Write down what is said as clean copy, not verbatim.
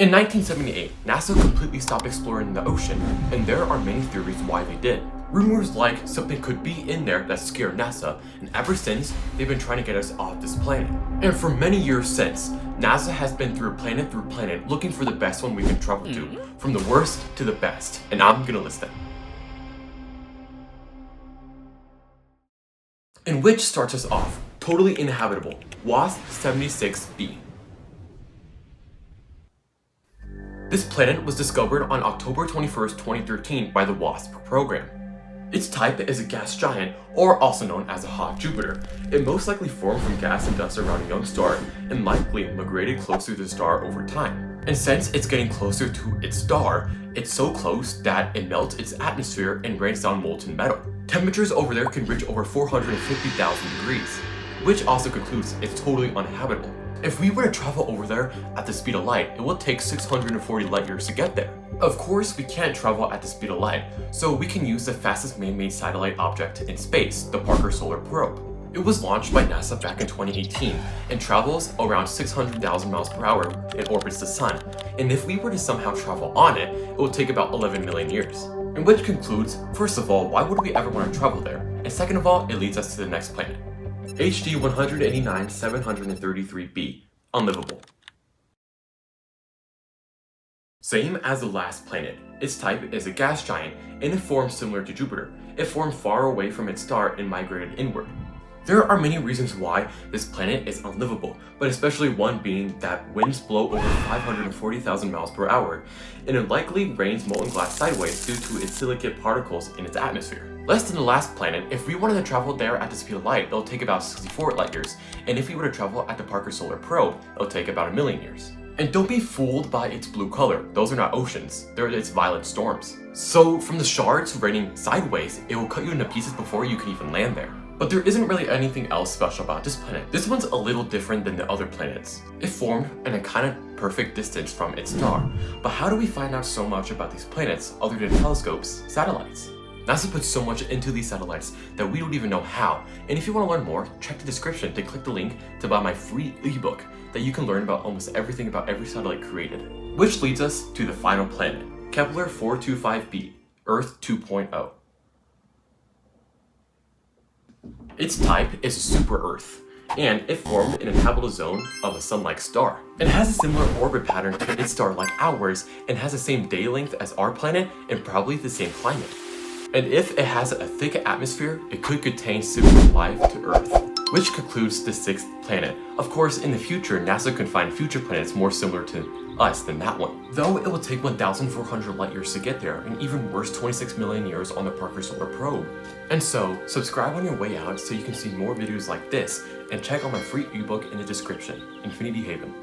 In 1978, NASA completely stopped exploring the ocean, and there are many theories why they did. Rumors like something could be in there that scared NASA, and ever since, they've been trying to get us off this planet. And for many years since, NASA has been through planet looking for the best one we can travel to, from the worst to the best, and I'm gonna list them. And which starts us off, totally inhabitable, WASP-76b. This planet was discovered on October 21st, 2013 by the WASP program. Its type is a gas giant, or also known as a hot Jupiter. It most likely formed from gas and dust around a young star, and likely migrated closer to the star over time. And since it's getting closer to its star, it's so close that it melts its atmosphere and rains down molten metal. Temperatures over there can reach over 450,000 degrees, which also concludes it's totally uninhabitable. If we were to travel over there at the speed of light, it will take 640 light years to get there. Of course, we can't travel at the speed of light, so we can use the fastest man-made satellite object in space, the Parker Solar Probe. It was launched by NASA back in 2018 and travels around 600,000 miles per hour and orbits the sun. And if we were to somehow travel on it, it would take about 11 million years. And which concludes, first of all, why would we ever want to travel there? And second of all, it leads us to the next planet. HD 189-733b, unlivable. Same as the last planet, its type is a gas giant and it formed similar to Jupiter. It formed far away from its star and migrated inward. There are many reasons why this planet is unlivable, but especially one being that winds blow over 540,000 miles per hour, and it likely rains molten glass sideways due to its silicate particles in its atmosphere. Less than the last planet, if we wanted to travel there at the speed of light, it'll take about 64 light years, and if we were to travel at the Parker Solar Probe, it'll take about 1 million years. And don't be fooled by its blue color, those are not oceans, they're its violent storms. So from the shards raining sideways, it will cut you into pieces before you can even land there. But there isn't really anything else special about this planet. This one's a little different than the other planets. It formed in a kind of perfect distance from its star. But how do we find out so much about these planets other than telescopes, satellites? NASA puts so much into these satellites that we don't even know how. And if you want to learn more, check the description to click the link to buy my free ebook that you can learn about almost everything about every satellite created. Which leads us to the final planet, Kepler 425b, Earth 2.0. Its type is super Earth, and it formed in an habitable zone of a sun-like star. It has a similar orbit pattern to its star like ours, and has the same day length as our planet and probably the same climate. And if it has a thick atmosphere, it could contain similar life to Earth. Which concludes the 6th planet. Of course, in the future, NASA could find future planets more similar to us than that one. Though it will take 1,400 light years to get there, and even worse 26 million years on the Parker Solar Probe. And so, subscribe on your way out so you can see more videos like this, and check out my free ebook in the description, Infinity Haven.